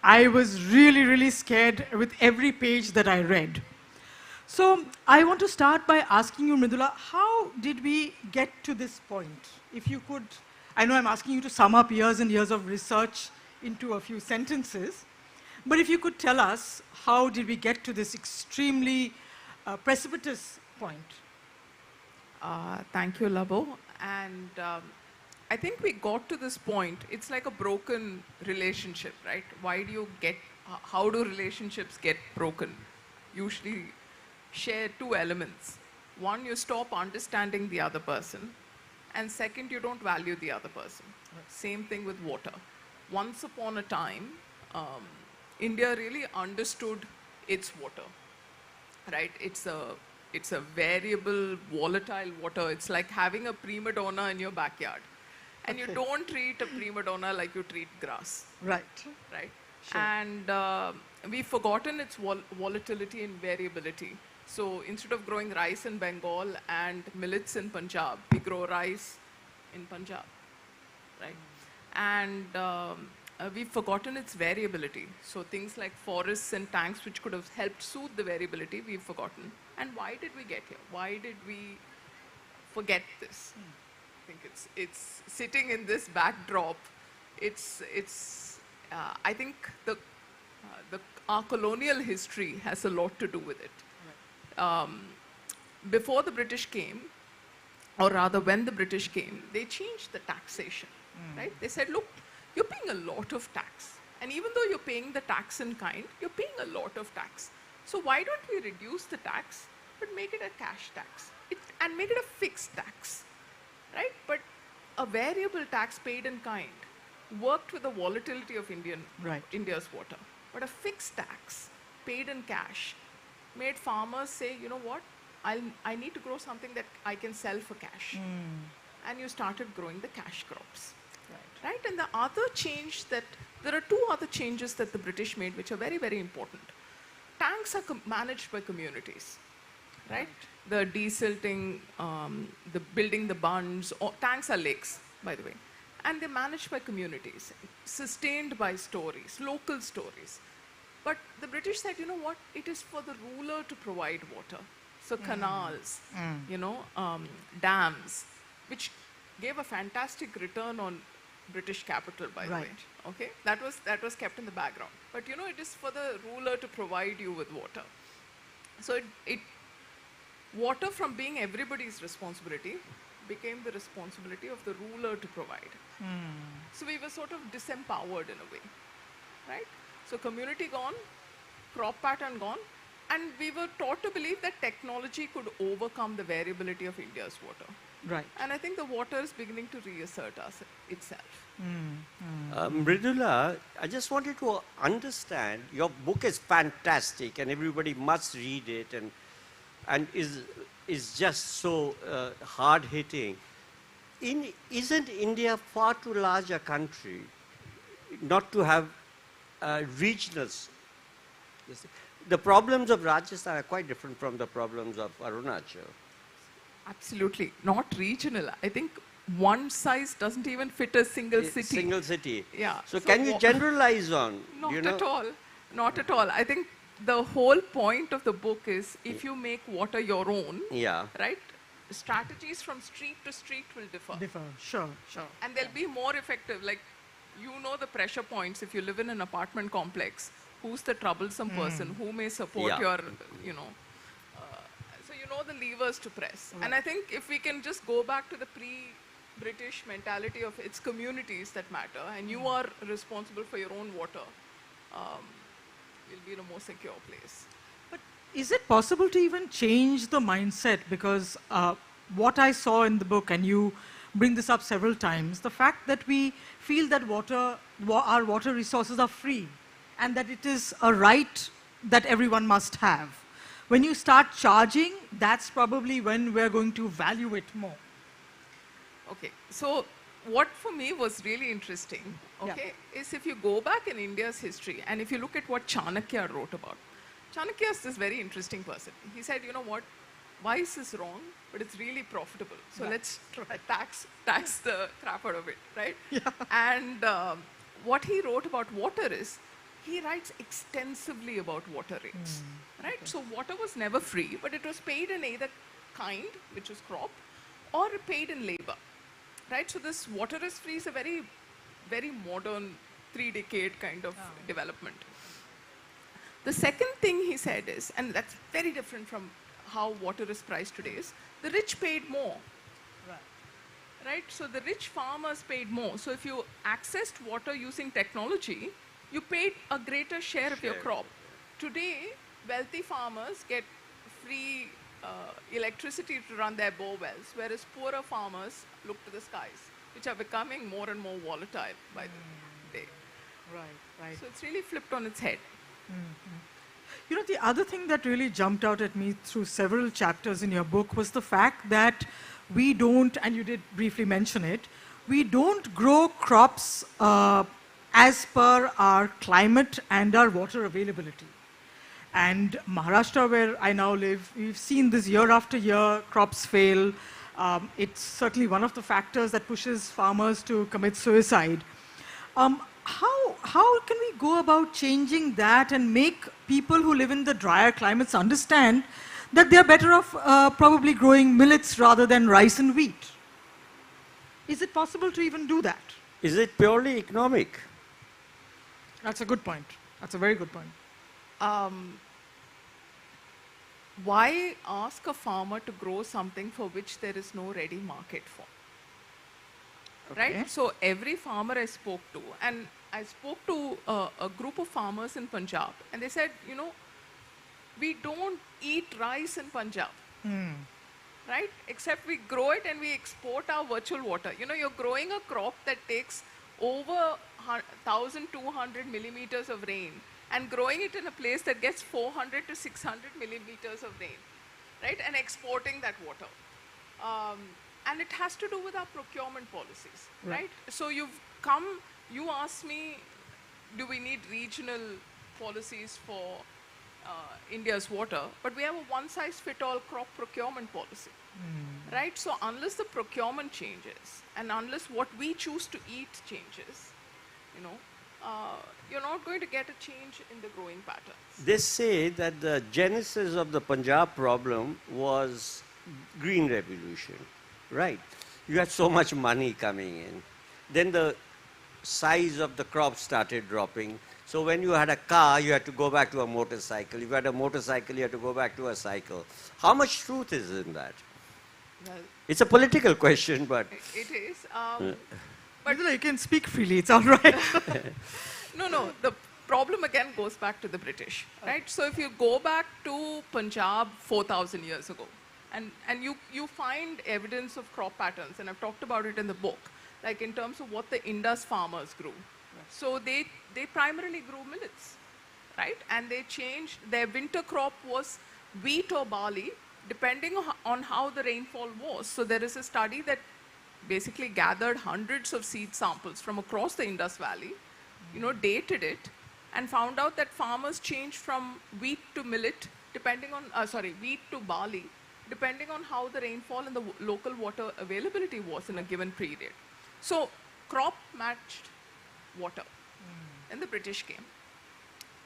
I was really, really scared with every page that I read. So I want to start by asking you, Mridula, how did we get to this point? If you could, I know I'm asking you to sum up years and years of research into a few sentences, but if you could tell us, how did we get to this extremely precipitous point? Thank you, Labo. And I think we got to this point. It's like a broken relationship, right? Why do you get, how do relationships get broken? Usually share two elements. One, you stop understanding the other person. And second, you don't value the other person. Same thing with water. Once upon a time, India really understood its water, right? It's a variable, volatile water. It's like having a prima donna in your backyard. And you don't treat a prima donna like you treat grass. Right. Right? Sure. And we've forgotten its volatility and variability. So instead of growing rice in Bengal and millets in Punjab, we grow rice in Punjab, right? And we've forgotten its variability. So things like forests and tanks, which could have helped soothe the variability, we've forgotten. And why did we get here? Why did we forget this? I think it's sitting in this backdrop. I think our colonial history has a lot to do with it. Before the British came, or rather when the British came, they changed the taxation, right? They said, look, you're paying a lot of tax. And even though you're paying the tax in kind, you're paying a lot of tax. So why don't we reduce the tax, but make it a cash tax and make it a fixed tax, right? But a variable tax paid in kind worked with the volatility of India's water. But a fixed tax paid in cash made farmers say, you know what, I need to grow something that I can sell for cash. And you started growing the cash crops. Right? And the other change there are two other changes that the British made which are very, very important. Tanks are managed by communities, right? The desilting, the building the bunds, tanks are lakes, by the way. And they're managed by communities, sustained by stories, local stories. But the British said, you know what, it is for the ruler to provide water. So canals, dams, which gave a fantastic return on British capital, by the way. Okay, that was kept in the background. But it is for the ruler to provide you with water. So water from being everybody's responsibility became the responsibility of the ruler to provide. So we were sort of disempowered in a way, right? So community gone, crop pattern gone, and we were taught to believe that technology could overcome the variability of India's water. Right. And I think the water is beginning to reassert itself. Mridula, I just wanted to understand, your book is fantastic and everybody must read it and is just so hard-hitting. Isn't India far too large a country not to have regionals? The problems of Rajasthan are quite different from the problems of Arunachal. Absolutely. Not regional. I think one size doesn't even fit a single city. Single city. Yeah. So can you generalize on? Not at all. Not at all. I think the whole point of the book is if you make water your own, right, strategies from street to street will differ. Sure. And they'll be more effective. Like, the pressure points if you live in an apartment complex. Who's the troublesome person? Who may support your, so the levers to press. And I think if we can just go back to the pre-British mentality of it's communities that matter and you are responsible for your own water, we'll be in a more secure place. But is it possible to even change the mindset? Because what I saw in the book, and you bring this up several times, the fact that we feel that our water resources are free and that it is a right that everyone must have. When you start charging, that's probably when we're going to value it more. Okay, so what for me was really interesting, is if you go back in India's history and if you look at what Chanakya wrote about. Chanakya is this very interesting person. He said, you know what, vice is wrong, but it's really profitable. So let's tax the crap out of it, right? And what he wrote about water is, he writes extensively about water rates, right? So water was never free, but it was paid in either kind, which is crop, or paid in labor, right? So this water is free is a very, very modern 3-decade kind of development. The second thing he said is, and that's very different from how water is priced today, is the rich paid more. Right? So the rich farmers paid more. So if you accessed water using technology, you paid a greater share of your crop. Today, wealthy farmers get free electricity to run their bore wells, whereas poorer farmers look to the skies, which are becoming more and more volatile by the day. Right. So it's really flipped on its head. You know, the other thing that really jumped out at me through several chapters in your book was the fact that we don't, and you did briefly mention it, we don't grow crops as per our climate and our water availability. And Maharashtra, where I now live, we've seen this year after year, crops fail. It's certainly one of the factors that pushes farmers to commit suicide. How can we go about changing that and make people who live in the drier climates understand that they're better off probably growing millets rather than rice and wheat? Is it possible to even do that? Is it purely economic? That's a good point. That's a very good point. Why ask a farmer to grow something for which there is no ready market for? Okay. Right? So every farmer I spoke to, and I spoke to a group of farmers in Punjab, and they said, you know, we don't eat rice in Punjab, right? Except we grow it and we export our virtual water. You know, you're growing a crop that takes over 1,200 millimeters of rain and growing it in a place that gets 400 to 600 millimeters of rain, right? And exporting that water. And it has to do with our procurement policies, right? So you asked me, do we need regional policies for India's water? But we have a one-size-fits-all crop procurement policy, right? So unless the procurement changes and unless what we choose to eat changes, you know, you're not going to get a change in the growing patterns. They say that the genesis of the Punjab problem was Green Revolution, right? You had so much money coming in. Then the size of the crop started dropping. So when you had a car, you had to go back to a motorcycle. If you had a motorcycle, you had to go back to a cycle. How much truth is in that? Well, It's a political question, but... it is. But you can speak freely, it's all right. No, the problem again goes back to the British, right? So if you go back to Punjab 4,000 years ago, and you find evidence of crop patterns, and I've talked about it in the book, like in terms of what the Indus farmers grew. So they primarily grew millets, right? And they changed, their winter crop was wheat or barley, depending on how the rainfall was. So there is a study that basically gathered hundreds of seed samples from across the Indus Valley, you know, dated it, and found out that farmers changed from wheat to millet, depending on, wheat to barley, depending on how the rainfall and the local water availability was in a given period. So crop matched water. And the British came.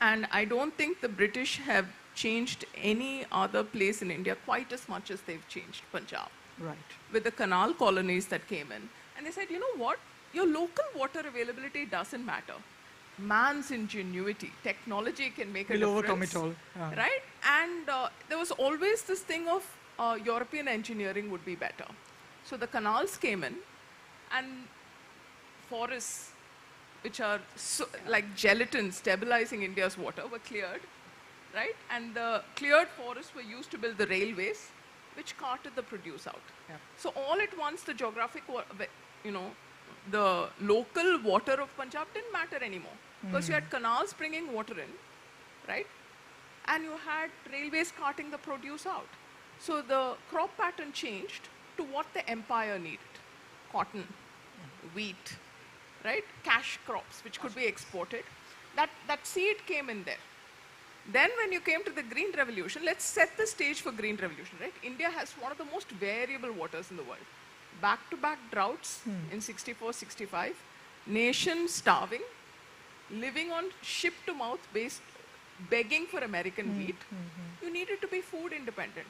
And I don't think the British have changed any other place in India quite as much as they've changed Punjab. Right. With the canal colonies that came in. And they said, you know what? Your local water availability doesn't matter. Man's ingenuity, technology can make a difference. Overcome it all. Yeah. Right? And there was always this thing of European engineering would be better. So the canals came in and forests, which are like gelatin stabilizing India's water, were cleared, right? And the cleared forests were used to build the railways, which carted the produce out. Yeah. So all at once, the geographic, the local water of Punjab didn't matter anymore, because you had canals bringing water in, right? And you had railways carting the produce out. So the crop pattern changed to what the empire needed: cotton, wheat, right? Cash crops, which could be exported. That seed came in there. Then when you came to the Green Revolution, let's set the stage for Green Revolution, right? India has one of the most variable waters in the world. Back-to-back droughts in 64, 65, nation starving, living on ship-to-mouth based, begging for American wheat. You needed to be food independent.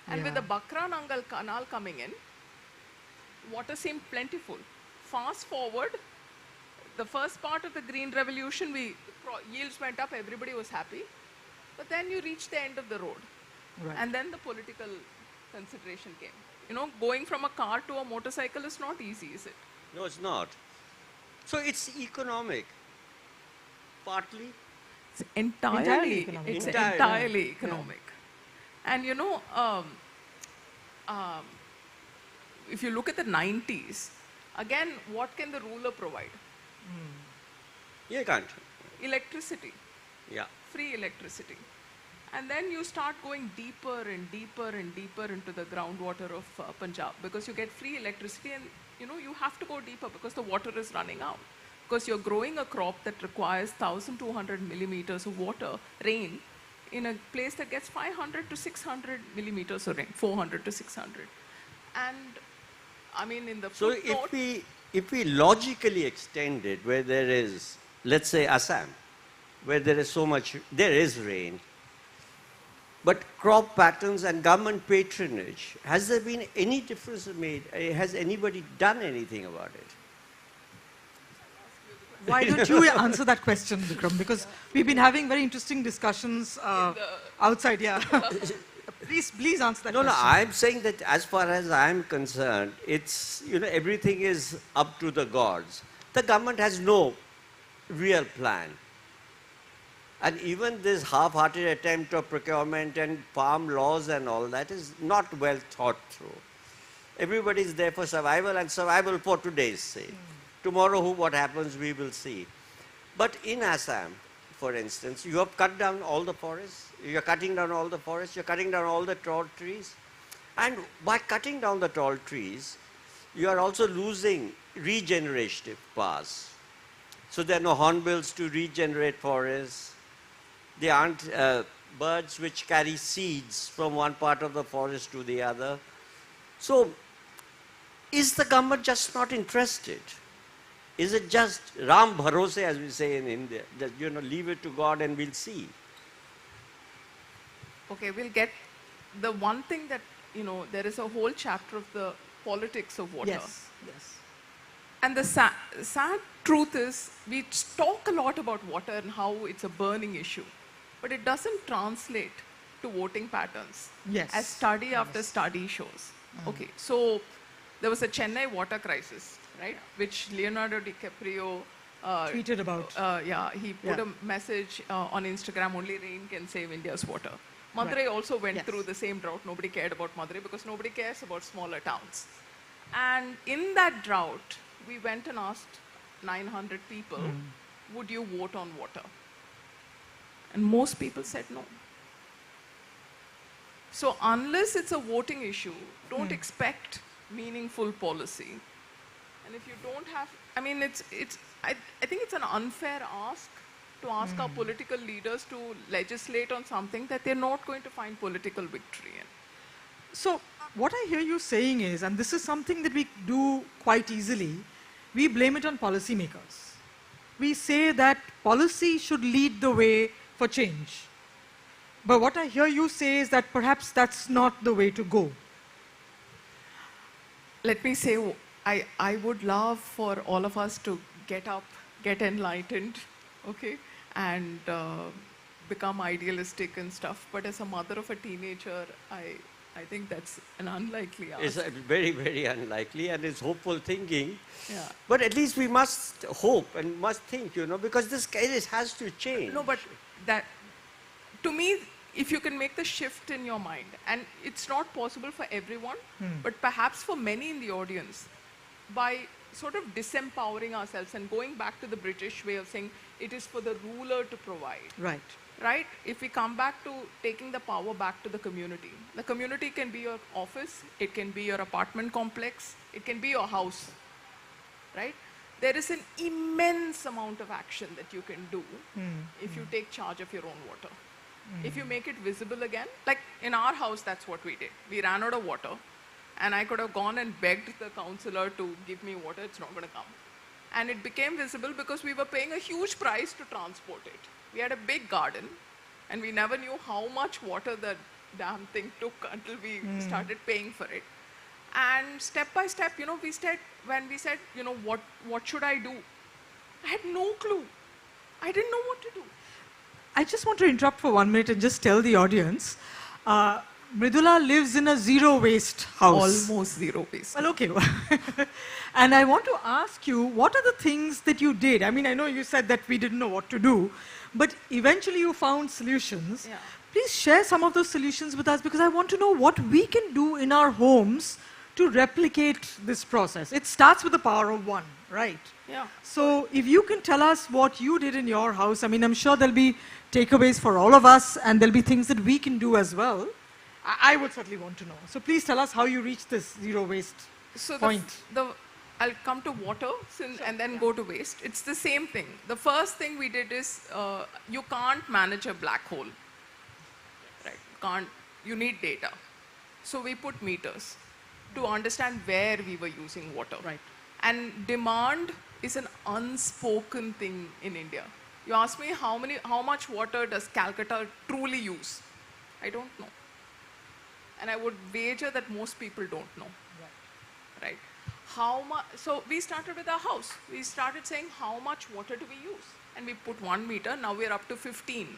And with the Yeah. Bakra-Nangal canal coming in, water seemed plentiful. Fast forward, the first part of the Green Revolution, yields went up, everybody was happy. But then you reach the end of the road. Right. And then the political consideration came. You know, going from a car to a motorcycle is not easy, is it? No, it's not. So it's economic, partly. It's entirely, Entirely economic. it's Entirely. entirely Yeah. economic. And you know, if you look at the 90s, again, what can the ruler provide? You can't. Electricity, Yeah. free electricity. And then you start going deeper and deeper and deeper into the groundwater of Punjab because you get free electricity and you know you have to go deeper because the water is running out. Because you're growing a crop that requires 1,200 millimeters of water, rain, in a place that gets 500 to 600 millimeters of rain, 400 to 600. And I mean, in the So footnote, if we logically extend it where there is, let's say Assam, where there is so much, there is rain, but crop patterns and government patronage, has there been any difference made? Has anybody done anything about it? Why don't you answer that question, Bikram? Because we've been having very interesting discussions outside. Yeah. Please answer that No, question. I'm saying that as far as I'm concerned, it's, you know, everything is up to the gods. The government has no real plan. And even this half-hearted attempt of procurement and farm laws and all that is not well thought through. Everybody is there for survival and survival for today's sake. Tomorrow, what happens, we will see. But in Assam, for instance, you have cut down all the forests. You're cutting down all the forests. You're cutting down all the tall trees. And by cutting down the tall trees, you are also losing regenerative powers. So there are no hornbills to regenerate forests. There aren't birds which carry seeds from one part of the forest to the other. So is the government just not interested? Is it just Ram Bharose, as we say in India, that, you know, leave it to God and we'll see? okay, we'll get the one thing that, you know, there is a whole chapter of the politics of water. Yes. Yes. And the sad truth is, we talk a lot about water and how it's a burning issue, but it doesn't translate to voting patterns. Yes. As study after study shows. Okay, so there was a Chennai water crisis, right? Which Leonardo DiCaprio Tweeted about. he put Yeah. a message on Instagram, only rain can save India's water. Madurai Right. also went Yes. through the same drought. Nobody cared about Madurai because nobody cares about smaller towns. And in that drought, we went and asked 900 people, would you vote on water? And most people said no. So unless it's a voting issue, don't expect meaningful policy. And if you don't have, I mean, I think it's an unfair ask to ask our political leaders to legislate on something that they're not going to find political victory in. So what I hear you saying is, and this is something that we do quite easily, we blame it on policymakers. We say that policy should lead the way for change. But what I hear you say is that perhaps that's not the way to go. Let me say, I would love for all of us to get up, get enlightened, okay, and become idealistic and stuff. But as a mother of a teenager, I think that's an unlikely ask. It's very, very unlikely and it's hopeful thinking. Yeah. But at least we must hope and must think, you know, because this case has to change. No, but that, to me, if you can make the shift in your mind, and it's not possible for everyone, but perhaps for many in the audience, by sort of disempowering ourselves and going back to the British way of saying it is for the ruler to provide. Right. Right? If we come back to taking the power back to the community can be your office, it can be your apartment complex, it can be your house, right? There is an immense amount of action that you can do if you take charge of your own water. If you make it visible again, like in our house, that's what we did. We ran out of water, and I could have gone and begged the councillor to give me water, it's not going to come. And it became visible because we were paying a huge price to transport it. We had a big garden, and we never knew how much water the damn thing took until we started paying for it. And step by step, you know, when we said, you know, what should I do? I had no clue. I didn't know what to do. I just want to interrupt for 1 minute and just tell the audience, Mridula lives in a zero waste house. Almost zero waste. Well, okay. And I want to ask you, what are the things that you did? I mean, I know you said that we didn't know what to do, but eventually you found solutions. Yeah. Please share some of those solutions with us, because I want to know what we can do in our homes to replicate this process. It starts with the power of one, right? Yeah. So if you can tell us what you did in your house, I mean, I'm sure there'll be takeaways for all of us, and there'll be things that we can do as well. I would certainly want to know. So please tell us how you reached this zero waste point. I'll come to water and then go to waste. It's the same thing. The first thing we did is you can't manage a black hole. Right? You need data. So we put meters to understand where we were using water. Right. And demand is an unspoken thing in India. You ask me how much water does Calcutta truly use? I don't know. And I would wager that most people don't know. Right? How much? So we started with our house. We started saying how much water do we use? And we put 1 meter. Now we're up to 15.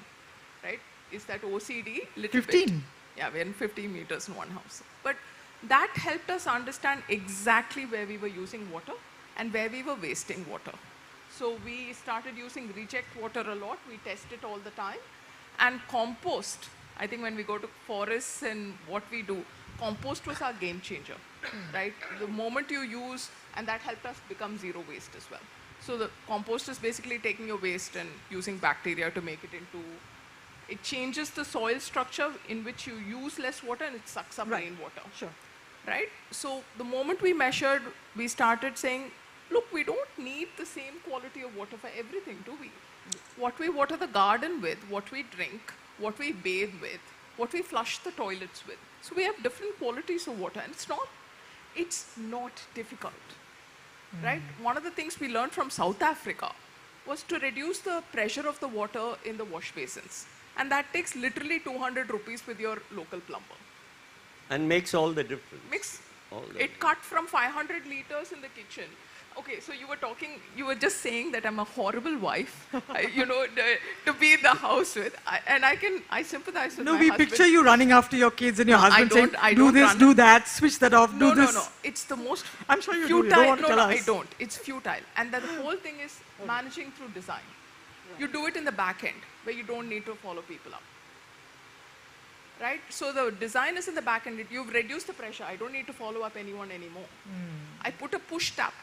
Right? Is that OCD? Little 15? bit. Yeah, we're in 15 meters in one house. But that helped us understand exactly where we were using water and where we were wasting water. So we started using reject water a lot. We test it all the time. And compost, I think when we go to forests and what we do, compost was our game changer, right? The moment you use, and that helped us become zero waste as well. So the compost is basically taking your waste and using bacteria to make it into, it changes the soil structure in which you use less water and it sucks up rainwater. Sure. Right? So the moment we measured, we started saying, look, we don't need the same quality of water for everything, do we? What we water the garden with, what we drink, what we bathe with, what we flush the toilets with. So we have different qualities of water, and it's not difficult, right? One of the things we learned from South Africa was to reduce the pressure of the water in the wash basins. And that takes literally 200 rupees with your local plumber. And makes all the difference. It cut from 500 liters in the kitchen. Okay, so you were just saying that I'm a horrible wife, to be in the house with. I sympathize with my husband. No, we picture you running after your kids and your husband saying, do this, do that, switch that off, do this. No. It's the most I'm sure you futile. do. You don't want to tell us. I don't. It's futile. And the whole thing is managing through design. You do it in the back end, where you don't need to follow people up. Right? So the design is in the back end. You've reduced the pressure. I don't need to follow up anyone anymore. I put a push tap.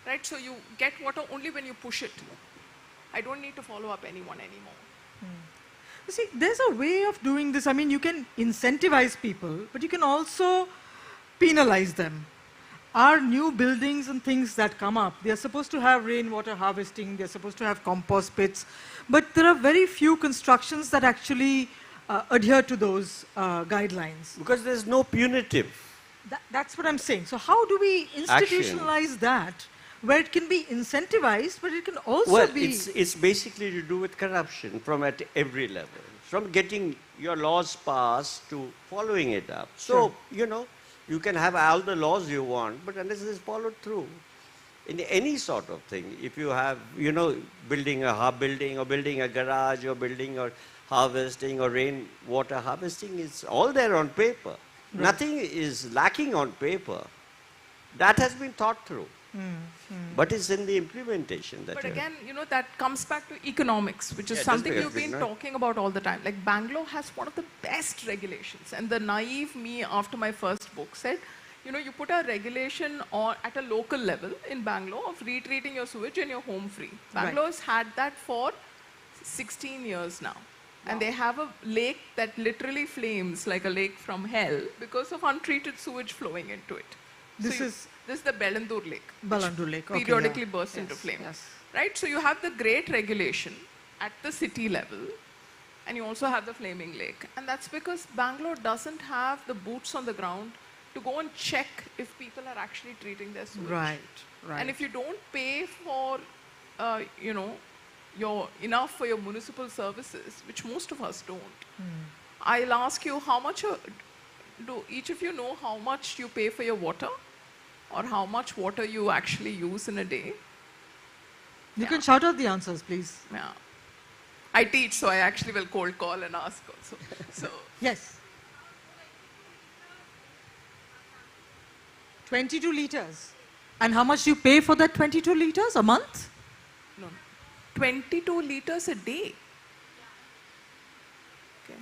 Right? So you get water only when you push it. I don't need to follow up anyone anymore. You see, there's a way of doing this. I mean, you can incentivize people, but you can also penalize them. Our new buildings and things that come up, they're supposed to have rainwater harvesting, they're supposed to have compost pits, but there are very few constructions that actually adhere to those guidelines. Because there's no punitive. That's what I'm saying. So how do we institutionalize that, where it can be incentivized, but it can also be... It's basically to do with corruption from at every level, from getting your laws passed to following it up. So, you can have all the laws you want, but unless it is followed through, in any sort of thing, if you have, building a hub building or building a garage or building or harvesting or rainwater harvesting, it's all there on paper. Right. Nothing is lacking on paper. That has been thought through. But it's in the implementation that. But again, that comes back to economics, which is something you've been talking about all the time. Like Bangalore has one of the best regulations, and the naive me after my first book said, you put a regulation at a local level in Bangalore of retreating your sewage and your home free. Bangalore's had that for 16 years now. Wow. And they have a lake that literally flames like a lake from hell because of untreated sewage flowing into it. This is the Belandur Lake. Belandur Lake, okay, periodically bursts into flame. Yes. Right? So you have the great regulation at the city level, and you also have the flaming lake. And that's because Bangalore doesn't have the boots on the ground to go and check if people are actually treating their sewage. Right, right. And if you don't pay for, you know, enough for your municipal services, which most of us don't, I'll ask you how much, do each of you know how much you pay for your water? Or how much water you actually use in a day? You can shout out the answers, please. Yeah. I teach, so I actually will cold call and ask also. So Yes. 22 liters. And how much do you pay for that 22 liters a month? no, 22 liters a day. Okay.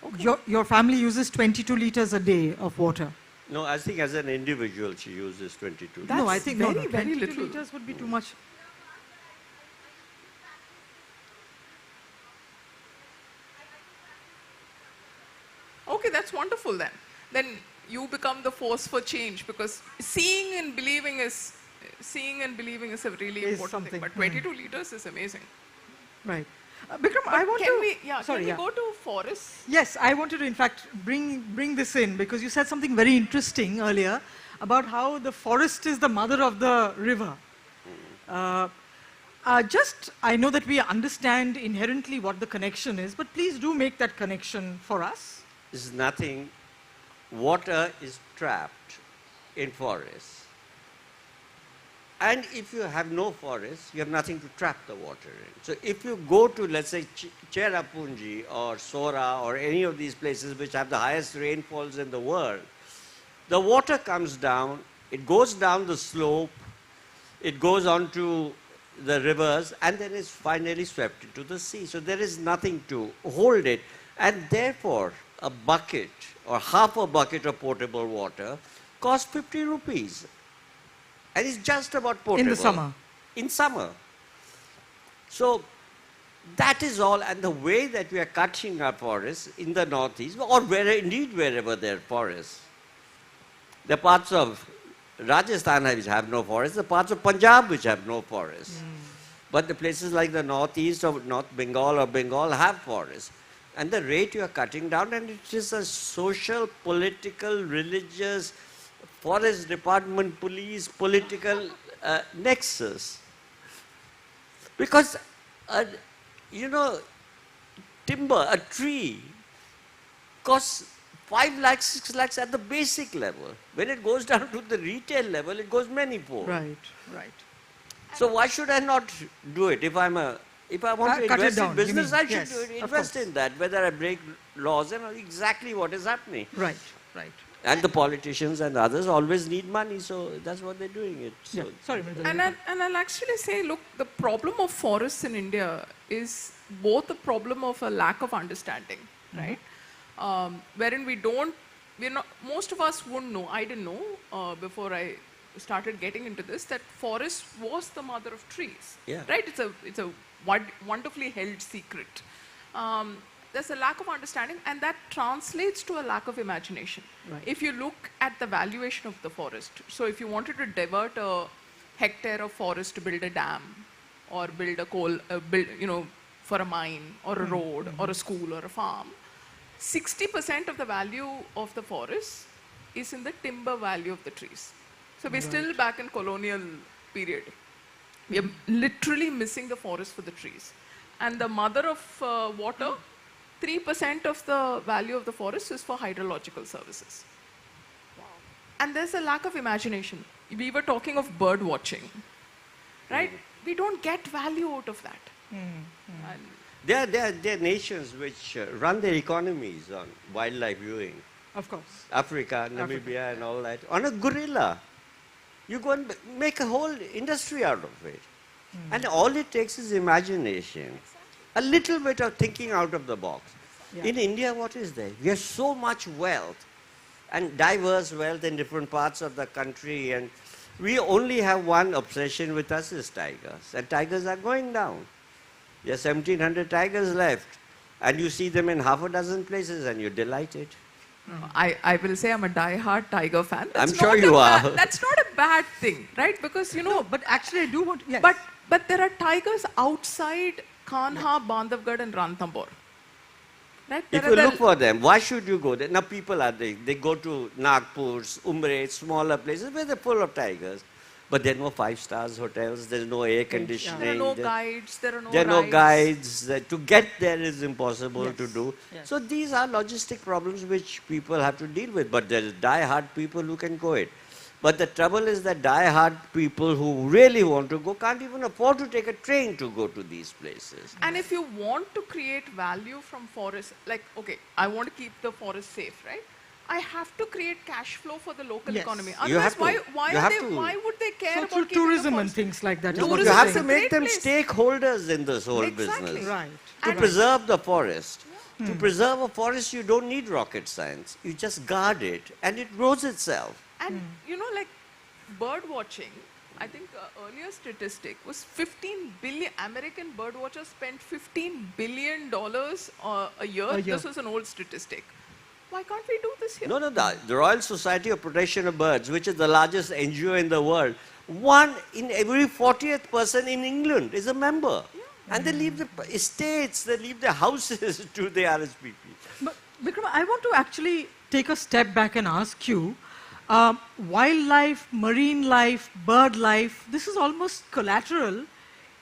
Okay. Your family uses 22 liters a day of water. No, I think as an individual she uses 22. That's no, I think very, no, very 22 little. liters would be too much. Okay, that's wonderful then. Then you become the force for change, because seeing and believing is a really Is important something. thing. But 22 liters is amazing. Right. Bikram, I want Can to... we, yeah, Sorry, can we go to forests? Yes, I wanted to, in fact, bring this in because you said something very interesting earlier about how the forest is the mother of the river. I know that we understand inherently what the connection is, but please do make that connection for us. Is nothing. Water is trapped in forests. And if you have no forest, you have nothing to trap the water in. So if you go to, let's say, Cherrapunji or Sora or any of these places which have the highest rainfalls in the world, the water comes down, it goes down the slope, it goes on to the rivers, and then is finally swept into the sea. So there is nothing to hold it. And therefore, a bucket or half a bucket of potable water costs 50 rupees. And it's just about potable. In the summer. In summer. So that is all. And the way that we are cutting our forests in the northeast, or indeed wherever there are forests, the parts of Rajasthan which have no forests, the parts of Punjab which have no forests. But the places like the northeast of North Bengal or Bengal have forests. And the rate you are cutting down, and it is a social, political, religious, forest department, police, political nexus. Because, timber, a tree, costs 5 lakhs, 6 lakhs at the basic level. When it goes down to the retail level, it goes many-fold. Right, right. So why should I not do it? If I want to cut it invest down, in business, you mean? I should Yes, do it. of Invest course. in that, whether I break laws and exactly what is happening. Right, right. And the politicians and others always need money, so that's what they're doing it. So Yeah. Sorry, Mridula. And I'll actually say, look, the problem of forests in India is both a problem of a lack of understanding, right? Wherein most of us wouldn't know. I didn't know before I started getting into this that forest was the mother of trees, Yeah. right? It's a wonderfully held secret. There's a lack of understanding, and that translates to a lack of imagination. Right. If you look at the valuation of the forest, so if you wanted to divert a hectare of forest to build a dam, or build for a mine, or a road, or a school, or a farm, 60% of the value of the forest is in the timber value of the trees. So we're still back in colonial period. We are literally missing the forest for the trees. And the mother of water, 3% of the value of the forest is for hydrological services. Wow. And there's a lack of imagination. We were talking of bird watching, right? We don't get value out of that. And there are nations which run their economies on wildlife viewing. Of course. Africa, Namibia and all that. On a gorilla. You go and make a whole industry out of it. And all it takes is imagination. A little bit of thinking out of the box. Yeah. In India, what is there? We have so much wealth and diverse wealth in different parts of the country, and we only have one obsession with us is tigers, and tigers are going down. There are 1,700 tigers left, and you see them in half a dozen places and you're delighted. I will say I'm a die-hard tiger fan. I'm sure you are. That's not a bad thing, right? Because, No, but actually I do want to... Yes. But there are tigers outside Kanha, Bandhavgarh and Ranthambore. Right? If you look for them, why should you go there? Now people are there. They go to Nagpur, Umre, smaller places where they're full of tigers. But there are no 5 stars hotels, there's no air conditioning. There are no guides, there are no There are no rides. guides. To get there is impossible Yes, to do. yes. So these are logistic problems which people have to deal with. But there are die-hard people who can go it. But the trouble is that die-hard people who really want to go can't even afford to take a train to go to these places. And if you want to create value from forests, like, okay, I want to keep the forest safe, right? I have to create cash flow for the local Yes. economy. You Otherwise, have to. why You are have they? to. Why would they care So about through keeping the tourism and forest? things like that. is No, what you you're have is to a saying. make great them place. stakeholders in this whole Exactly. business. Right. To And- preserve the forest. To preserve a forest, you don't need rocket science. You just guard it and it grows itself. And you know, like bird watching, I think earlier statistic was 15 billion. American bird watchers spent $15 billion a year. A year. This was an old statistic. Why can't we do this here? No, the Royal Society of Protection of Birds, which is the largest NGO in the world, 1 in every 40th person in England is a member. And they leave the estates, they leave their houses to the RSPP. But Bikram, I want to actually take a step back and ask you, wildlife, marine life, bird life, this is almost collateral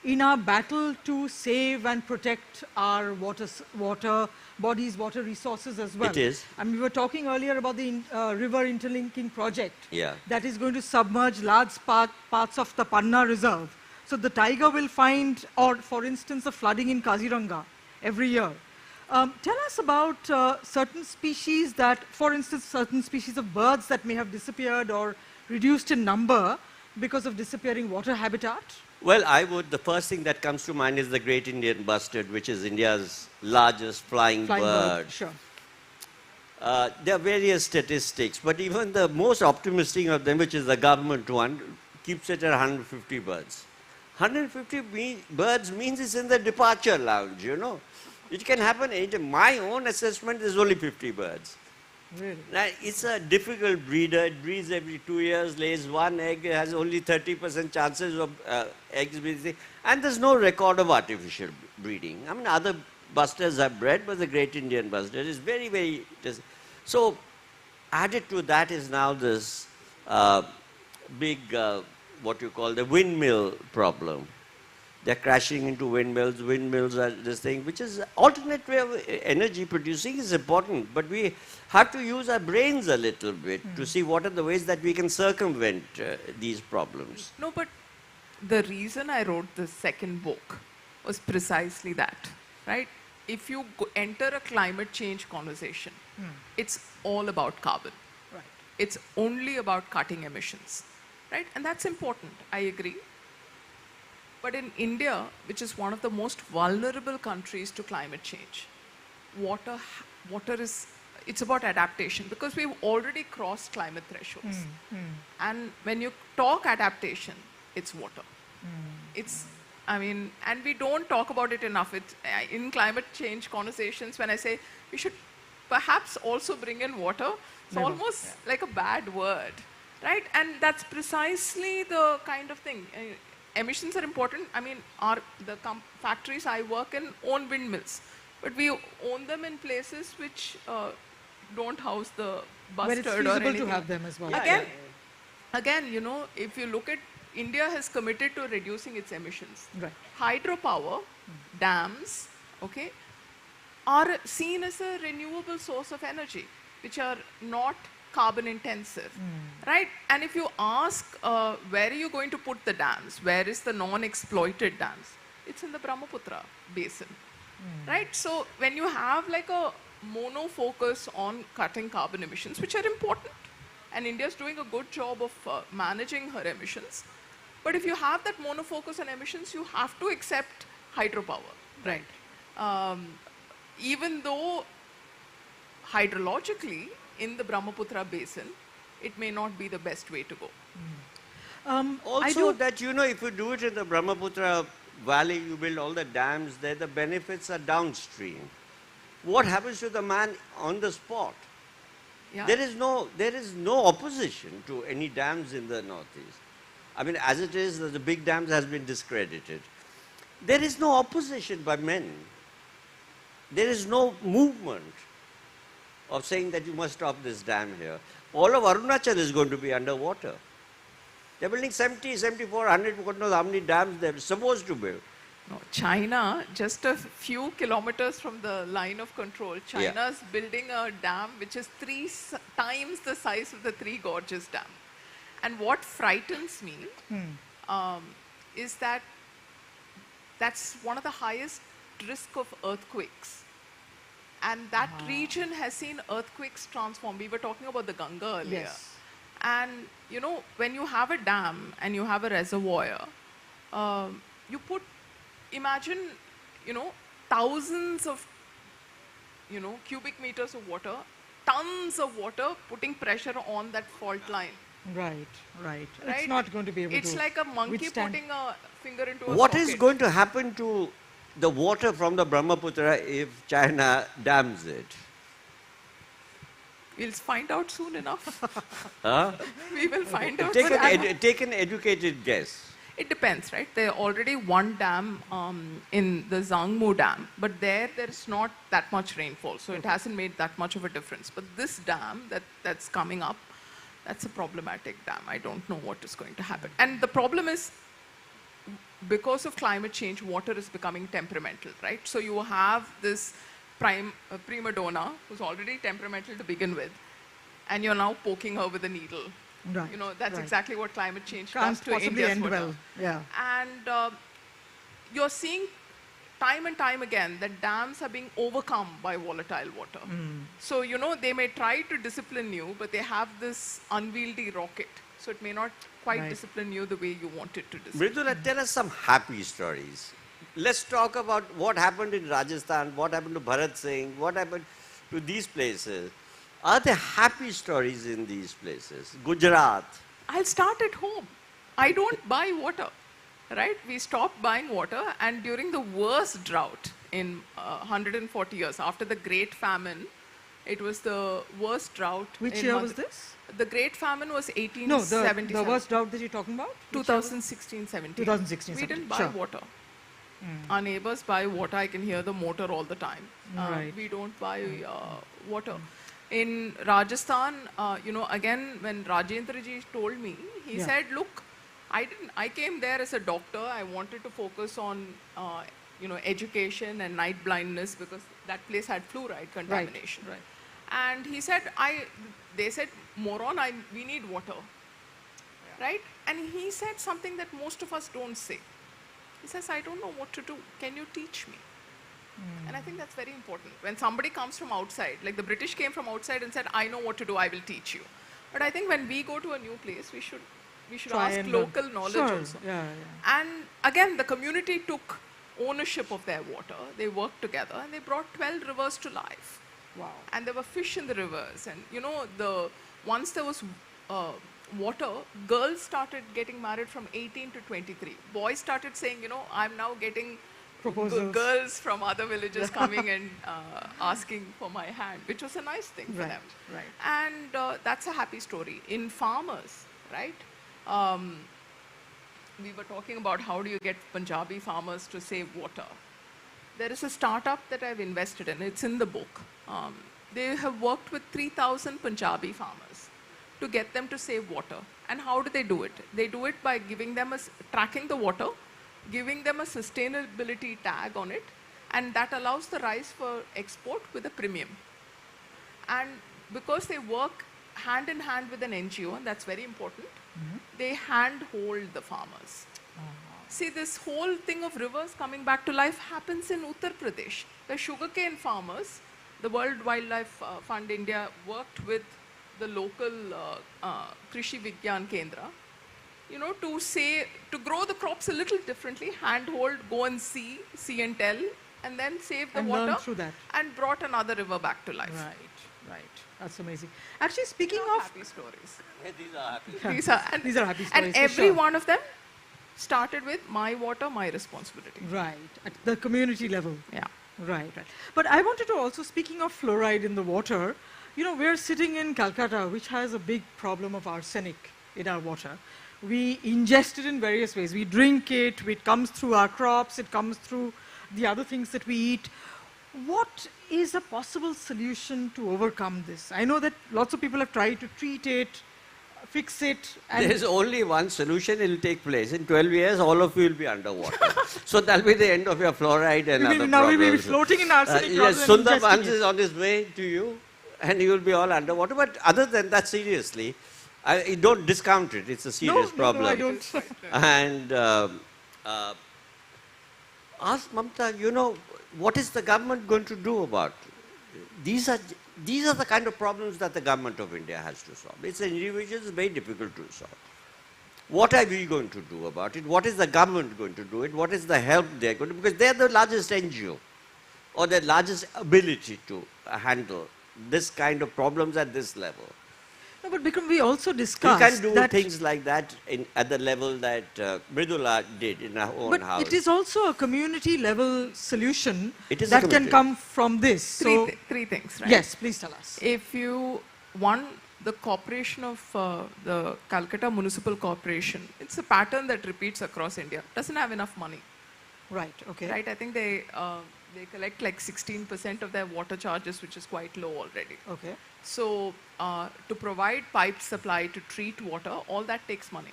in our battle to save and protect our water bodies, water resources as well. It is. And we were talking earlier about the river interlinking project Yeah. that is going to submerge large parts of the Panna Reserve. So the tiger will find, or for instance, the flooding in Kaziranga every year. Tell us about certain species that, for instance, certain species of birds that may have disappeared or reduced in number because of disappearing water habitat. Well, the first thing that comes to mind is the Great Indian Bustard, which is India's largest flying bird. Sure. There are various statistics, but even the most optimistic of them, which is the government one, keeps it at 150 birds. 150 birds means it's in the departure lounge, you know. It can happen. In my own assessment, there's only 50 birds. Really? Now, it's a difficult breeder. It breeds every 2 years, lays 1 egg, has only 30% chances of eggs being, and there's no record of artificial breeding. I mean, other busters are bred, but the Great Indian Bustard is very, very... So, added to that is now this big, what you call the windmill problem. They're crashing into windmills. Windmills are this thing, which is alternate way of energy producing is important, but we have to use our brains a little bit to see what are the ways that we can circumvent these problems. No, but the reason I wrote the second book was precisely that, right? If you enter a climate change conversation, it's all about carbon. Right. It's only about cutting emissions, right? And that's important, I agree. But in India, which is one of the most vulnerable countries to climate change, water is, it's about adaptation because we've already crossed climate thresholds. And when you talk adaptation, it's water. It's, I mean, and we don't talk about it enough. In climate change conversations, when I say we should perhaps also bring in water, it's almost like a bad word, right? And that's precisely the kind of thing. Emissions are important. I mean, the factories I work in own windmills, but we own them in places which don't house the Where it's bustard or feasible anything. to have them as well. Again, you know, if you look at India has committed to reducing its emissions. Right. Hydropower, dams, okay, are seen as a renewable source of energy, which are not carbon intensive, right? And if you ask where are you going to put the dams, where is the non-exploited dams, it's in the Brahmaputra basin, right? So when you have like a mono focus on cutting carbon emissions, which are important, and India is doing a good job of managing her emissions, but if you have that mono focus on emissions, you have to accept hydropower, right? Even though hydrologically, in the Brahmaputra basin, it may not be the best way to go. Also that, you know, if you do it in the Brahmaputra valley, you build all the dams there, the benefits are downstream. What happens to the man on the spot? Yeah. There is no opposition to any dams in the northeast. I mean, as it is, the big dams has been discredited. There is no opposition by men. there is no movement of saying that you must stop this dam here. All of Arunachal is going to be underwater. They're building 70, 74, 100, God knows how many dams they're supposed to build. No, China, just a few kilometers from the line of control, China's building a dam which is times the size of the Three Gorges Dam. And what frightens me is that that's one of the highest risk of earthquakes. And that region has seen earthquakes transform. We were talking about the Ganga earlier. Yes. And, you know, when you have a dam and you have a reservoir, you put, imagine, you know, thousands of, you know, cubic meters of water, tons of water putting pressure on that fault line. Right. Right? It's not going to be able to It's like a monkey withstand. putting a finger into a What socket. is going to happen to the water from the Brahmaputra if China dams it? We'll find out soon enough. Huh? We will find out. Take an educated guess. It depends, right? There already one dam in the Zangmu Dam, but there's not that much rainfall, so it hasn't made that much of a difference. But this dam that's coming up, that's a problematic dam. I don't know what is going to happen. And the problem is, because of climate change, water is becoming temperamental, right? So you have this prima donna who's already temperamental to begin with, and you're now poking her with a needle. Right. You know, that's right. exactly what climate change Can't does to possibly India's end water. well. Yeah. And you're seeing time and time again that dams are being overcome by volatile water. So, you know, they may try to discipline you, but they have this unwieldy rocket. So it may not quite Right. discipline you the way you want it to discipline. Mridula, tell us some happy stories. Let's talk about what happened in Rajasthan, what happened to Bharat Singh, what happened to these places. Are there happy stories in these places? Gujarat. I'll start at home. I don't buy water, right? We stopped buying water, and during the worst drought in 140 years, after the Great Famine, it was the worst drought. Which year was this? The Great Famine was No, 1877. the worst drought that you're talking about? 2016-17. 2016, We didn't buy sure. water. Our neighbors buy water. I can hear the motor all the time. Right. We don't buy water. In Rajasthan, you know, again, when Rajendra ji told me, he Yeah. said, look, I came there as a doctor. I wanted to focus on, you know, education and night blindness because that place had fluoride contamination. Right. And he said, they said, moron, we need water. Right? And he said something that most of us don't say. He says, I don't know what to do. Can you teach me? And I think that's very important. When somebody comes from outside, like the British came from outside and said, I know what to do, I will teach you. But I think when we go to a new place, we should Try ask and local knowledge sure. also. Yeah. And again, the community took ownership of their water. They worked together and they brought 12 rivers to life. Wow. And there were fish in the rivers. And you know, once there was water, girls started getting married from 18 to 23. Boys started saying, you know, I'm now getting Proposals. girls from other villages coming and asking for my hand, which was a nice thing for Right, them. right. And that's a happy story. In farmers, right? We were talking about how do you get Punjabi farmers to save water. There is a startup that I've invested in. It's in the book. They have worked with 3,000 Punjabi farmers to get them to save water. And how do they do it? They do it by giving them tracking the water, giving them a sustainability tag on it, and that allows the rice for export with a premium. And because they work hand in hand with an NGO, and that's very important, they handhold the farmers. See, this whole thing of rivers coming back to life happens in Uttar Pradesh. The sugarcane farmers, the World Wildlife Fund India worked with the local Krishi Vigyan Kendra, you know, to grow the crops a little differently, handhold, go and see and tell, and then save the And water learn through that. and brought another river back to life. Right. That's amazing. Actually, speaking You know, of happy stories. These are happy. These are happy stories. and for every sure. one of them started with my water, my responsibility. Right. At the community level. Yeah. Right. But I wanted to also, speaking of fluoride in the water, you know, we're sitting in Calcutta, which has a big problem of arsenic in our water. We ingest it in various ways. We drink it, it comes through our crops, it comes through the other things that we eat. What is a possible solution to overcome this? I know that lots of people have tried to treat it, fix it, and There's only one solution. It will take place. In 12 years, all of you will be underwater. So that'll be the end of your fluoride and other now we may be problems. floating in arsenic rather Yes, than Sundar ingesting Bans it. is on his way to you, and you will be all underwater. But other than that, seriously, don't discount it. It's a serious problem. No, I don't. And ask Mamta, what is the government going to do about it? These are the kind of problems that the government of India has to solve. It's an individual, it's very difficult to solve. What are we going to do about it? What is the government going to do it? What is the help they're going to, because they're the largest NGO or the largest ability to handle this kind of problems at this level. No, but Bikram, we also You discussed can do that, things like that at the level that Mridula did in her own but house. it is also a community level solution It is a that can community. come from this. So, Three things, right? yes, please tell us. If you, one, the corporation of the Calcutta Municipal Corporation, it's a pattern that repeats across India. Doesn't have enough money, Right, okay. right? I think they collect like 16% of their water charges, which is quite low already. Okay. So to provide pipe supply to treat water, all that takes money,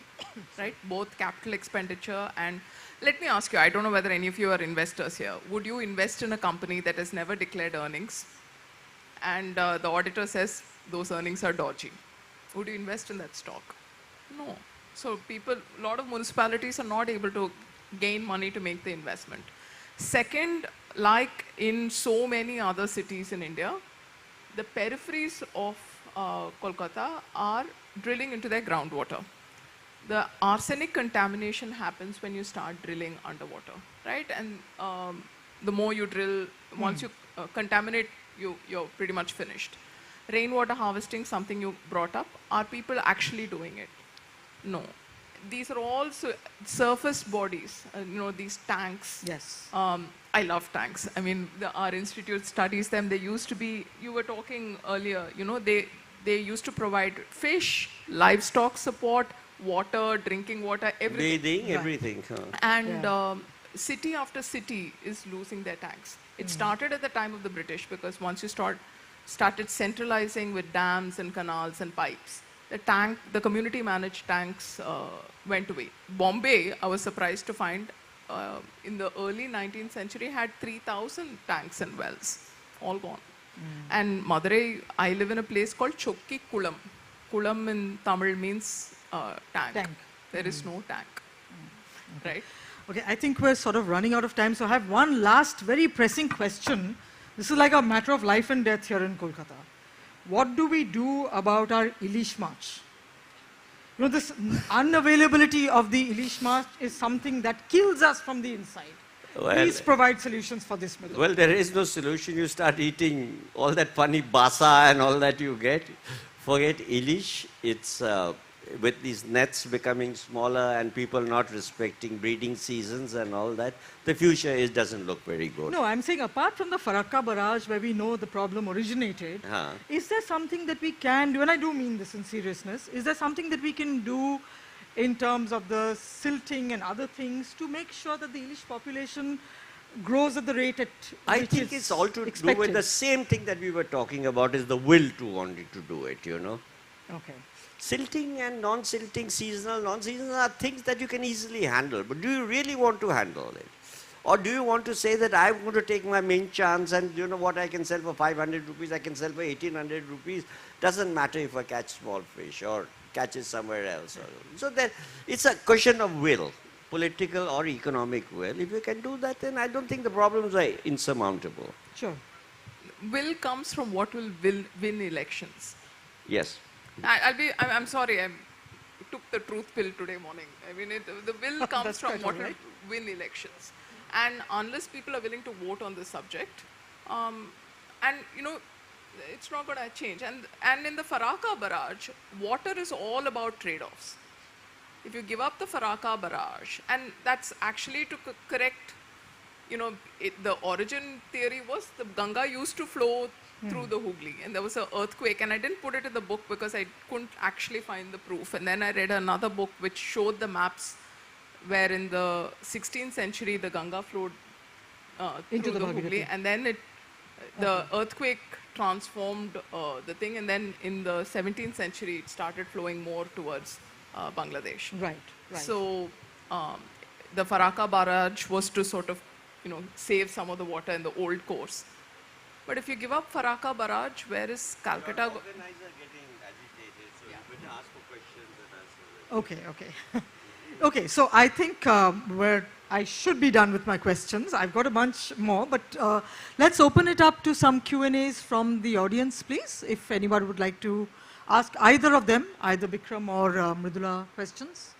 right? Both capital expenditure and, let me ask you, I don't know whether any of you are investors here. Would you invest in a company that has never declared earnings and the auditor says those earnings are dodgy? Would you invest in that stock? No. So a lot of municipalities are not able to gain money to make the investment. Second, like in so many other cities in India, the peripheries of Kolkata are drilling into their groundwater. The arsenic contamination happens when you start drilling underwater, right? And the more you drill, once you contaminate, you're pretty much finished. Rainwater harvesting, something you brought up, are people actually doing it? No. These are all surface bodies, these tanks. Yes. I love tanks. I mean, our institute studies them. They used to be, you were talking earlier, they used to provide fish, livestock support, water, drinking water, everything. Bathing, everything. Huh? And city after city is losing their tanks. It started at the time of the British because once you started centralizing with dams and canals and pipes, the community managed tanks went away. Bombay, I was surprised to find, in the early 19th century had 3,000 tanks and wells, all gone. And Madurai, I live in a place called Chokki Kulam. Kulam in Tamil means tank. There is no tank, right? Okay, I think we're sort of running out of time, so I have one last very pressing question. This is like a matter of life and death here in Kolkata. What do we do about our Ilish March? This unavailability of the Ilish March is something that kills us from the inside. Well, Please provide solutions for this. Mridula. Well, there is no solution. You start eating all that funny basa and all that you get. Forget Ilish. It's with these nets becoming smaller and people not respecting breeding seasons and all that, the future doesn't look very good. No, I'm saying apart from the Farakka barrage where we know the problem originated, is there something that we can do, and I do mean this in seriousness, is there something that we can do in terms of the silting and other things to make sure that the Ilish population grows at the rate at I which think is it's all to expected? do with the same thing that we were talking about, is the will to want it to do it, Okay. Silting and non-silting, seasonal, non-seasonal are things that you can easily handle. But do you really want to handle it? Or do you want to say that I'm going to take my main chance and you know what, I can sell for 500 rupees, I can sell for 1800 rupees. Doesn't matter if I catch small fish or catch it somewhere else. So that it's a question of will, political or economic will. If you can do that, then I don't think the problems are insurmountable. Sure. Will comes from what will win elections. Yes. I'm sorry, I took the truth pill today morning. I mean, the will comes That's from quite what all right. will win elections. And unless people are willing to vote on this subject, it's not going to change. And in the Farakka barrage, water is all about trade-offs. If you give up the Farakka barrage, and that's actually to correct, the origin theory was the Ganga used to flow through the Hooghly, and there was an earthquake, and I didn't put it in the book because I couldn't actually find the proof. And then I read another book which showed the maps where in the 16th century the Ganga flowed Into through the the Hooghly, Bhagirathi. and then The earthquake transformed the thing, and then in the 17th century, it started flowing more towards Bangladesh. Right, right. So the Faraka barrage was to sort of, save some of the water in the old course. But if you give up Faraka barrage, where is Calcutta? Organizer getting agitated, so you better ask for questions and answer them. Okay, okay. Okay, so I think I should be done with my questions. I've got a bunch more, but let's open it up to some Q&As from the audience, please, if anyone would like to ask either of them, either Bikram or Mridula, questions.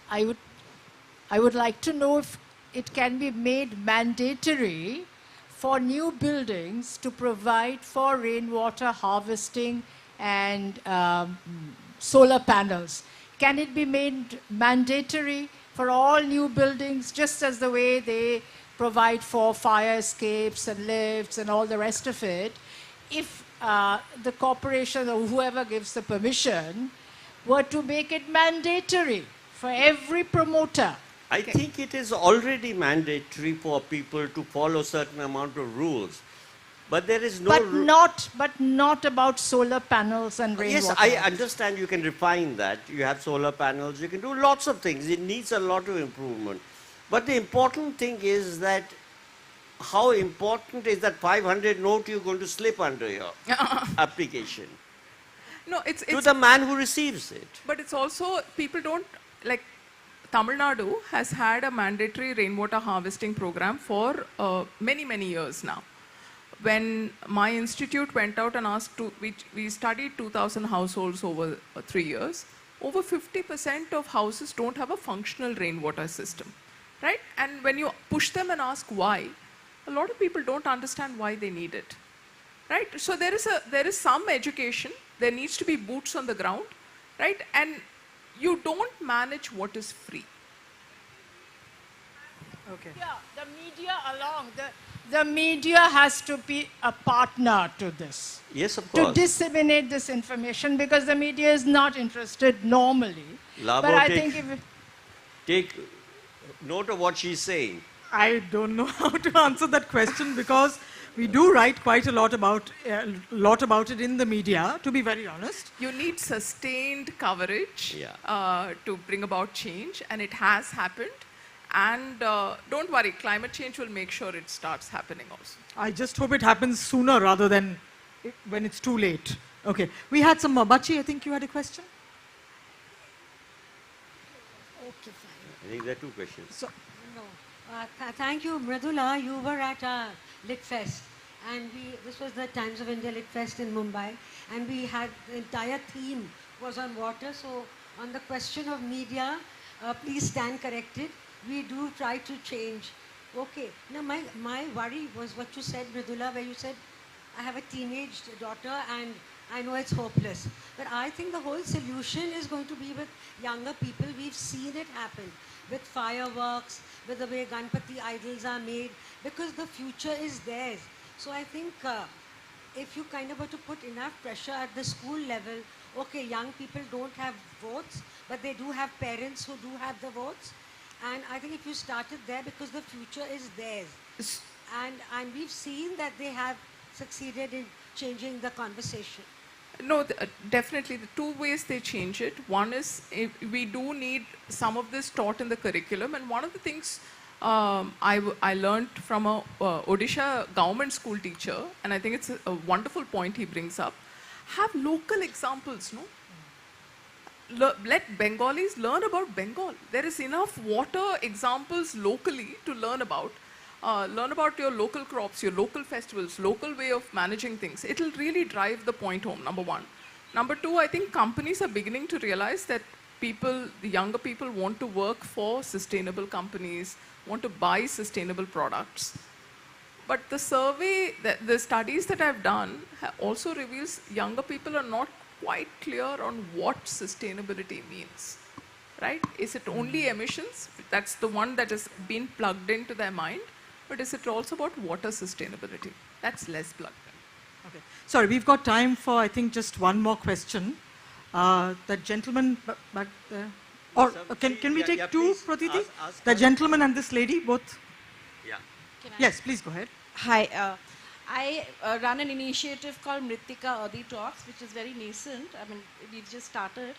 I would like to know if it can be made mandatory for new buildings to provide for rainwater harvesting and solar panels. Can it be made mandatory for all new buildings, just as the way they provide for fire escapes and lifts and all the rest of it, if the corporation or whoever gives the permission were to make it mandatory for every promoter? I think it is already mandatory for people to follow a certain amount of rules. But there is no... But not about solar panels and rainwater. Yes, I understand you can refine that. You have solar panels, you can do lots of things. It needs a lot of improvement. But the important thing is that how important is that 500 note you're going to slip under your application? No, it's to the man who receives it. But it's also, people don't, like, Tamil Nadu has had a mandatory rainwater harvesting program for many, many years now. When my institute went out and asked we studied 2,000 households over 3 years, over 50% of houses don't have a functional rainwater system, right? And when you push them and ask why, a lot of people don't understand why they need it, right? So there is some education, there needs to be boots on the ground, right? And you don't manage what is free. Okay. Yeah, the media along, the media has to be a partner to this. Yes, of course. To disseminate this information, because the media is not interested normally. Labo, but I think if take note of what she's saying. I don't know how to answer that question because we do write quite a lot about it in the media, to be very honest. You need sustained coverage Yeah. to bring about change, and it has happened. And don't worry, climate change will make sure it starts happening also. I just hope it happens sooner rather than when it's too late. Okay, we had some, Bachi, I think you had a question? Okay, fine. I think there are two questions. So, No. Thank you, Mridula. You were at Lit Fest, and this was the Times of India Lit Fest in Mumbai, and we had the entire theme was on water. So, on the question of media, please stand corrected. We do try to change. Okay. Now, my worry was what you said, Mridula, where you said, I have a teenage daughter and I know it's hopeless. But I think the whole solution is going to be with younger people. We've seen it happen with fireworks, with the way Ganpati idols are made, because the future is theirs. So I think if you kind of were to put enough pressure at the school level, okay, young people don't have votes, but they do have parents who do have the votes. And I think if you started there, because the future is theirs. And we've seen that they have succeeded in changing the conversation. No, definitely. The two ways they change it. One is we do need some of this taught in the curriculum. And one of the things I learned from a Odisha government school teacher, and I think it's a wonderful point he brings up, have local examples, no? Let Bengalis learn about Bengal. There is enough water examples locally to learn about. Learn about your local crops, your local festivals, local way of managing things. It'll really drive the point home, number one. Number two, I think companies are beginning to realize that the younger people want to work for sustainable companies, want to buy sustainable products. But the survey, the studies that I've done also reveals younger people are not quite clear on what sustainability means, right? Is it only emissions? That's the one that has been plugged into their mind. But is it also about water sustainability? That's less plugged in. okay. Sorry, we've got time for, I think, just one more question. That gentleman back there. Or Some can we yeah, take yeah, two, please Pratiti? ask The her. gentleman and this lady, both? Yeah. Yes, please go ahead. Hi, I run an initiative called Mritika Adi Talks, which is very nascent. I mean, we've just started.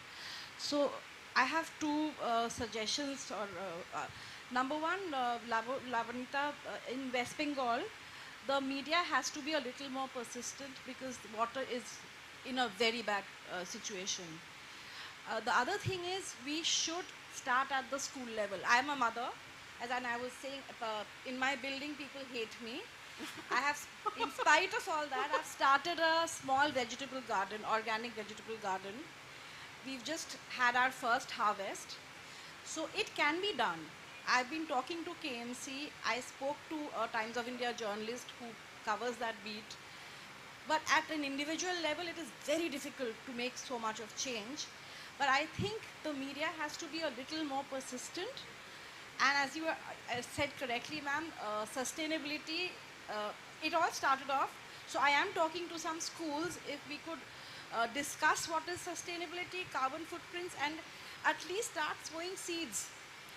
So I have two suggestions. Number one, Labonita, in West Bengal, the media has to be a little more persistent because the water is in a very bad situation. The other thing is we should start at the school level. I am a mother, as I was saying, in my building people hate me. I have, in spite of all that, I've started a small vegetable garden, organic vegetable garden. We've just had our first harvest. So it can be done. I've been talking to KMC. I spoke to a Times of India journalist who covers that beat. But at an individual level, it is very difficult to make so much of change. But I think the media has to be a little more persistent. And as you said correctly, ma'am, sustainability, it all started off. So I am talking to some schools if we could discuss what is sustainability, carbon footprints, and at least start sowing seeds.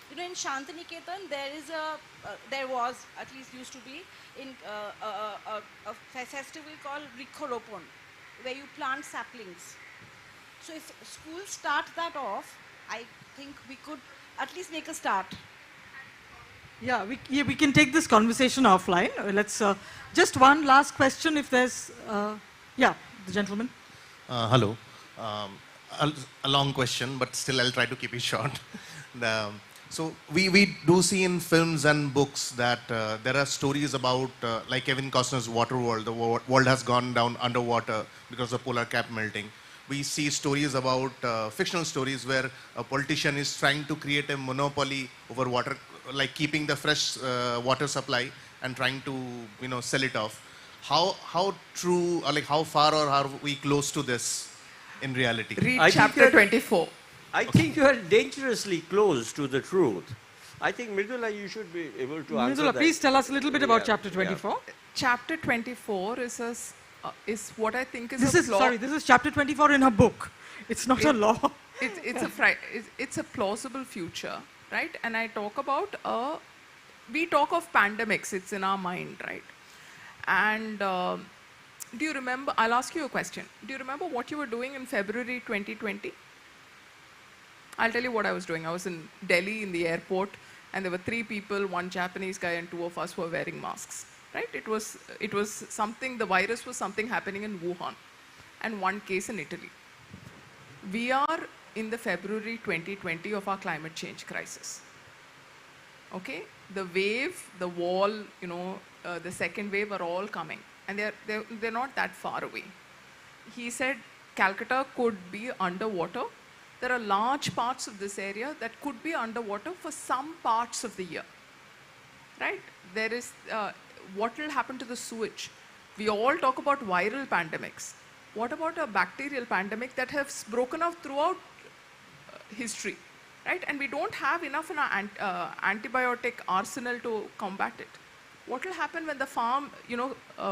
You know, in Shantiniketan, there was, at least used to be, in a festival called Rikhoropon, where you plant saplings. So if schools start that off, I think we could at least make a start. Yeah, we can take this conversation offline. Let's just one last question if there's, yeah, the gentleman. Hello. A long question, but still I'll try to keep it short. So we do see in films and books that there are stories about, like Kevin Costner's Waterworld, the world has gone down underwater because of polar cap melting. We see stories about, fictional stories where a politician is trying to create a monopoly over water, like keeping the fresh water supply and trying to, sell it off. How true, or like how far or are we close to this in reality? Read I think chapter you're- 24. I think you are dangerously close to the truth. I think, Mridula, you should be able to answer Mridula, that. please tell us a little bit about Yeah, chapter yeah. 24. Chapter 24 is what I think is This a is, plot. sorry, this is chapter 24 in her book. It's not a law. It's a plausible future, right? And I talk about we talk of pandemics. It's in our mind, right? And do you remember? I'll ask you a question. Do you remember what you were doing in February 2020? I'll tell you what I was doing. I was in Delhi in the airport, and there were 3 people, 1 Japanese guy, and 2 of us were wearing masks. Right? It was something. The virus was something happening in Wuhan, and 1 case in Italy. We are in the February 2020 of our climate change crisis. Okay, the wave, the wall, the second wave are all coming, and they're not that far away. He said Calcutta could be underwater. There are large parts of this area that could be underwater for some parts of the year. Right? There is what will happen to the sewage? We all talk about viral pandemics. What about a bacterial pandemic that has broken out throughout history? Right? And we don't have enough in our antibiotic arsenal to combat it. What will happen when the farm,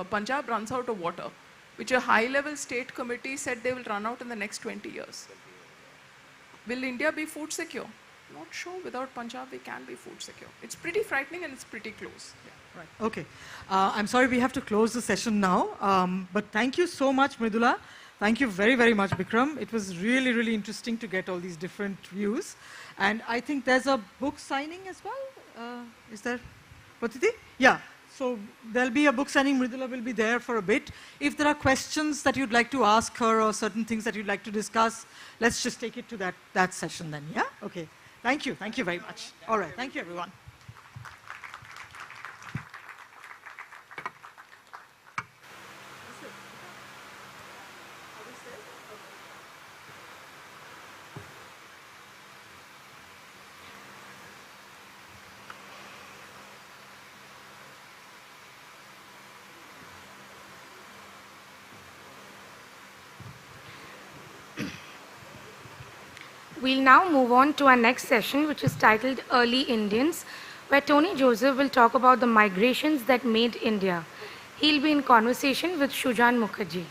Punjab runs out of water, which a high-level state committee said they will run out in the next 20 years? Will India be food secure? Not sure. Without Punjab, we can be food secure. It's pretty frightening and it's pretty close. Yeah. Right. Okay. I'm sorry we have to close the session now. But thank you so much, Mridula. Thank you very, very much, Bikram. It was really, really interesting to get all these different views. And I think there's a book signing as well. Is there? Patiti? Yeah. So there'll be a book signing. Mridula will be there for a bit. If there are questions that you'd like to ask her or certain things that you'd like to discuss, let's just take it to that session then, yeah? Okay. Thank you. Thank you very much. All right. Thank you, everyone. We'll now move on to our next session, which is titled Early Indians, where Tony Joseph will talk about the migrations that made India. He'll be in conversation with Shujan Mukherjee.